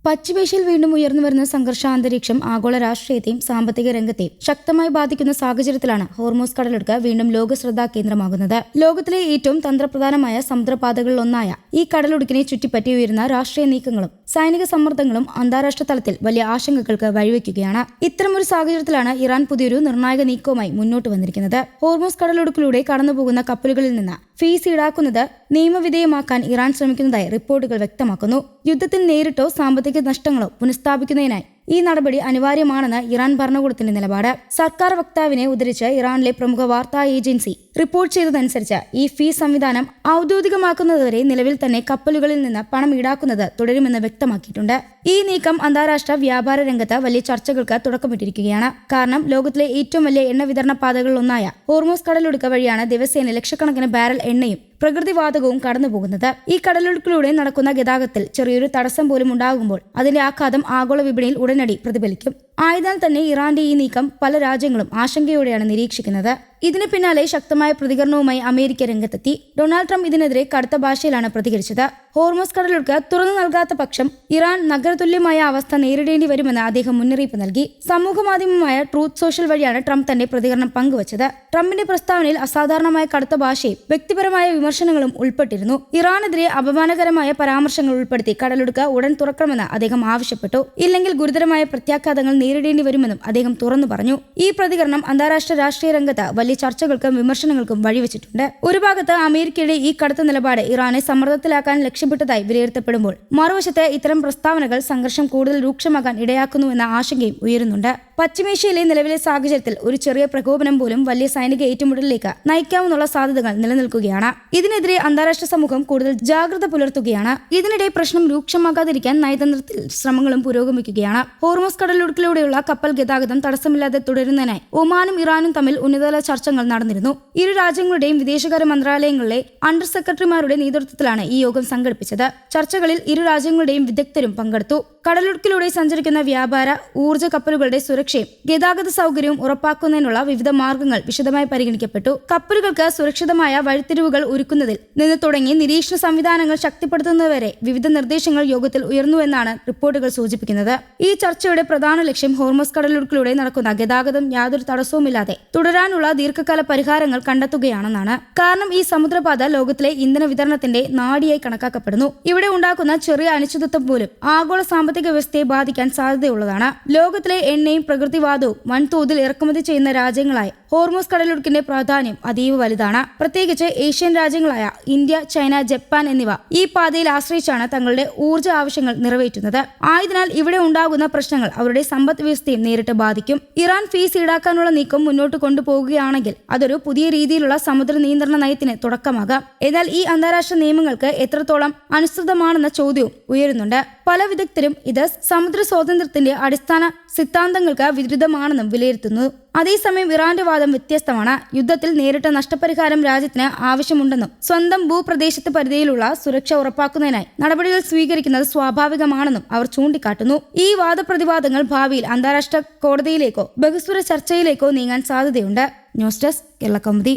പശ്ചിമേഷ്യയിൽ വീണ്ടും ഉയർന്നുവരുന്ന സംഘർഷാന്തരീക്ഷം ആഗോള രാഷ്ട്രീയത്തെയും സാമ്പത്തിക രംഗത്തെയും ശക്തമായി ബാധിക്കുന്ന സാഹചര്യത്തിലാണ് ഹോർമൂസ് കടലിടുക്ക് വീണ്ടും ലോക ശ്രദ്ധാ കേന്ദ്രമാകുന്നത്. ലോകത്തിലെ ഏറ്റവും തന്ത്രപ്രധാനമായ സമുദ്രപാതകളിലൊന്നായ ഈ കടലിടുക്കിനെ ചുറ്റിപ്പറ്റി ഉയരുന്ന രാഷ്ട്രീയ നീക്കങ്ങളും സൈനിക സമ്മർദ്ദങ്ങളും അന്താരാഷ്ട്ര തലത്തിൽ വലിയ ആശങ്കകൾക്ക് വഴിവെക്കുകയാണ്. ഇത്തരമൊരു സാഹചര്യത്തിലാണ് ഇറാൻ പുതിയൊരു നിർണായക നീക്കവുമായി മുന്നോട്ട് വന്നിരിക്കുന്നത്. ഹോർമൂസ് കടലിടുക്കിലൂടെ കടന്നുപോകുന്ന കപ്പലുകളിൽ നിന്ന് ഫീസ് ഈടാക്കുന്നത് നിയമവിധേയമാക്കാൻ ഇറാൻ ശ്രമിക്കുന്നതായി റിപ്പോർട്ടുകൾ വ്യക്തമാക്കുന്നു. യുദ്ധത്തിൽ നേരിട്ടോ സാമ്പത്തിക നഷ്ടങ്ങളോ പുനഃസ്ഥാപിക്കുന്നതിനായി ഈ നടപടി അനിവാര്യമാണെന്ന് ഇറാൻ ഭരണകൂടത്തിന്റെ നിലപാട്. സർക്കാർ വക്താവിനെ ഉദ്ധരിച്ച് ഇറാനിലെ പ്രമുഖ വാർത്താ ഏജൻസി റിപ്പോർട്ട് ചെയ്തതനുസരിച്ച് ഈ ഫീസ് സംവിധാനം ഔദ്യോഗികമാക്കുന്നതുവരെ നിലവിൽ തന്നെ കപ്പലുകളിൽ നിന്ന് പണം ഈടാക്കുന്നത് തുടരുമെന്ന് വ്യക്തമാക്കിയിട്ടുണ്ട്. ഈ നീക്കം അന്താരാഷ്ട്ര വ്യാപാര രംഗത്ത് വലിയ ചർച്ചകൾക്ക് തുടക്കമിട്ടിരിക്കുകയാണ്. കാരണം ലോകത്തിലെ ഏറ്റവും വലിയ എണ്ണ വിതരണ പാതകളിലൊന്നായ ഹോർമൂസ് കടലിടുക്ക് വഴിയാണ് ദിവസേന ലക്ഷക്കണക്കിന് ബാരൽ എണ്ണയും പ്രകൃതിവാതകവും കടന്നുപോകുന്നത്. ഈ കടലിടുക്കിലൂടെ നടക്കുന്ന ഗതാഗതത്തിൽ ചെറിയൊരു തടസ്സം പോലും ഉണ്ടാകുമ്പോൾ അതിന്റെ ആഘാതം ആഗോള വിപണിയിൽ ഉടനടി പ്രതിഫലിക്കും. ആയതിനാൽ തന്നെ ഇറാന്റെ ഈ നീക്കം പല രാജ്യങ്ങളും ആശങ്കയോടെയാണ് നിരീക്ഷിക്കുന്നത്. ഇതിന് പിന്നാലെ ശക്തമായ പ്രതികരണവുമായി അമേരിക്ക രംഗത്തെത്തി. ഡൊണാൾഡ് ട്രംപ് ഇതിനെതിരെ കടുത്ത ഭാഷയിലാണ് പ്രതികരിച്ചത്. ഹോർമൂസ് കടലിടുക്ക് തുറന്നു നൽകാത്ത പക്ഷം ഇറാൻ നഗരതുല്യമായ അവസ്ഥ നേരിടേണ്ടി വരുമെന്ന് അദ്ദേഹം മുന്നറിയിപ്പ് നൽകി. സമൂഹ മാധ്യമമായ ട്രൂത്ത് സോഷ്യൽ വഴിയാണ് ട്രംപ് തന്റെ പ്രതികരണം പങ്കുവച്ചത്. ട്രംപിന്റെ പ്രസ്താവനയിൽ അസാധാരണമായ കടുത്ത ഭാഷയും വ്യക്തിപരമായ വിമർശനങ്ങളും ഉൾപ്പെട്ടിരുന്നു. ഇറാനെതിരെ അപമാനകരമായ പരാമർശങ്ങൾ ഉൾപ്പെടുത്തി കടലിടുക്ക് ഉടൻ തുറക്കണമെന്ന് അദ്ദേഹം ആവശ്യപ്പെട്ടു. ഇല്ലെങ്കിൽ ഗുരുതരമായ പ്രത്യാഘാതങ്ങൾ നേരിടേണ്ടി വരുമെന്നും അദ്ദേഹം തുറന്നു പറഞ്ഞു. ഈ പ്രതികരണം അന്താരാഷ്ട്ര രാഷ്ട്രീയ രംഗത്ത് വലിയ ചർച്ചകൾക്കും വിമർശനങ്ങൾക്കും വഴിവെച്ചിട്ടുണ്ട്. ഒരു ഭാഗത്ത് അമേരിക്കയുടെ ഈ കടുത്ത നിലപാട് ഇറാനെ സമ്മർദ്ദത്തിലാക്കാൻ ലക്ഷ്യമിട്ടതായി വിലയിരുത്തപ്പെടുമ്പോൾ മറുവശത്ത് ഇത്തരം പ്രസ്താവനകൾ സംഘർഷം കൂടുതൽ രൂക്ഷമാകാൻ ഇടയാക്കുന്നുവെന്ന ആശങ്കയും ഉയരുന്നുണ്ട്. പശ്ചിമേഷ്യയിലെ നിലവിലെ സാഹചര്യത്തിൽ ഒരു ചെറിയ പ്രകോപനം പോലും വലിയ സൈനിക ഏറ്റുമുട്ടലിലേക്ക് നയിക്കാമെന്നുള്ള സാധ്യതകൾ നിലനിൽക്കുകയാണ്. ഇതിനെതിരെ അന്താരാഷ്ട്ര സമൂഹം കൂടുതൽ ജാഗ്രത പുലർത്തുകയാണ്. ഇതിനിടെ പ്രശ്നം രൂക്ഷമാകാതിരിക്കാൻ നയതന്ത്രത്തിൽ ശ്രമങ്ങളും പുരോഗമിക്കുകയാണ്. ഹോർമൂസ് കടലിടുക്കിലൂടെയുള്ള കപ്പൽ ഗതാഗതം തടസ്സമില്ലാതെ തുടരുന്നതിനായി ഒമാനും ഇറാനും തമ്മിൽ ഉന്നതതല ചർച്ചകൾ നടന്നിരുന്നു. ഇരു രാജ്യങ്ങളുടെയും വിദേശകാര്യ മന്ത്രാലയങ്ങളിലെ അണ്ടർ സെക്രട്ടറിമാരുടെ നേതൃത്വത്തിലാണ് ഈ യോഗം സംഘടിപ്പിച്ചത്. ചർച്ചകളിൽ ഇരു രാജ്യങ്ങളുടെയും വിദഗ്ധരും പങ്കെടുത്തു. കടലിടുക്കിലൂടെ സഞ്ചരിക്കുന്ന വ്യാപാര ഊർജ്ജ കപ്പലുകളുടെ സുരക്ഷയും ഗതാഗത സൗകര്യവും ഉറപ്പാക്കുന്നതിനുള്ള വിവിധ മാർഗങ്ങൾ വിശദമായി പരിഗണിക്കപ്പെട്ടു. കപ്പലുകൾക്ക് സുരക്ഷിതമായ വഴിത്തിരിവുകൾ ഒരുക്കുന്നതിൽ നിന്ന് തുടങ്ങി നിരീക്ഷണ സംവിധാനങ്ങൾ ശക്തിപ്പെടുത്തുന്നതുവരെ വിവിധ നിർദ്ദേശങ്ങൾ യോഗത്തിൽ ഉയർന്നുവെന്നാണ് റിപ്പോർട്ടുകൾ സൂചിപ്പിക്കുന്നത്. ഈ ചർച്ചയുടെ പ്രധാന ലക്ഷ്യം ഹോർമൂസ് കടലിടുക്കിലൂടെ നടക്കുന്ന ഗതാഗതം യാതൊരു തടസ്സവുമില്ലാതെ തുടരാനുള്ള ദീർഘകാല പരിഹാരങ്ങൾ കണ്ടെത്തുകയാണെന്നാണ്. കാരണം ഈ സമുദ്രപാത ലോകത്തിലെ ഇന്ധന വിതരണത്തിന്റെ നാഡിയായി കണക്കാക്കപ്പെടുന്നു. ഇവിടെ ഉണ്ടാക്കുന്ന ചെറിയ അനിശ്ചിതത്വം പോലും ആഗോള സാമ്പത്തിക വ്യവസ്ഥയെ ബാധിക്കാൻ സാധ്യതയുള്ളതാണ്. ലോകത്തിലെ എണ്ണയും പ്രകൃതിവാതവും വൻതോതിൽ ഇറക്കുമതി ചെയ്യുന്ന രാജ്യങ്ങളായ ഹോർമൂസ് കടലിടുക്കിന്റെ പ്രാധാന്യം അതീവ വലുതാണ്. പ്രത്യേകിച്ച് ഏഷ്യൻ രാജ്യങ്ങളായ ഇന്ത്യ, ചൈന, ജപ്പാൻ എന്നിവ ഈ പാതയിൽ ആശ്രയിച്ചാണ് തങ്ങളുടെ ഊർജ്ജ ആവശ്യങ്ങൾ നിറവേറ്റുന്നത്. ആയതിനാൽ ഇവിടെ ഉണ്ടാകുന്ന പ്രശ്നങ്ങൾ അവരുടെ സമ്പദ് വ്യവസ്ഥയും നേരിട്ട് ബാധിക്കും. ഇറാൻ ഫീസ് ഈടാക്കാനുള്ള നീക്കം മുന്നോട്ട് കൊണ്ടുപോകുകയാണെങ്കിൽ അതൊരു പുതിയ രീതിയിലുള്ള സമുദ്ര നിയന്ത്രണ നയത്തിന് തുടക്കമാകാം. എന്നാൽ ഈ അന്താരാഷ്ട്ര നിയമങ്ങൾക്ക് എത്രത്തോളം അനുസൃതമാണെന്ന ചോദ്യവും ഉയരുന്നുണ്ട്. പല വിദഗ്ധരും ഇത് സമുദ്ര സ്വാതന്ത്ര്യത്തിന്റെ അടിസ്ഥാന സിദ്ധാന്തങ്ങൾക്ക് വിരുദ്ധമാണെന്നും വിലയിരുത്തുന്നു. അതേസമയം ഇറാന്റെ വാദം വ്യത്യസ്തമാണ്. യുദ്ധത്തിൽ നേരിട്ട നഷ്ടപരിഹാരം രാജ്യത്തിന് ആവശ്യമുണ്ടെന്നും സ്വന്തം ഭൂപ്രദേശത്ത് പരിധിയിലുള്ള സുരക്ഷ ഉറപ്പാക്കുന്നതിനായി നടപടികൾ സ്വീകരിക്കുന്നത് സ്വാഭാവികമാണെന്നും അവർ ചൂണ്ടിക്കാട്ടുന്നു. ഈ വാദപ്രതിവാദങ്ങൾ ഭാവിയിൽ അന്താരാഷ്ട്ര കോടതിയിലേക്കോ ബഹുസ്വര ചർച്ചയിലേക്കോ നീങ്ങാൻ സാധ്യതയുണ്ട്. News desk Kerala Kaumudi.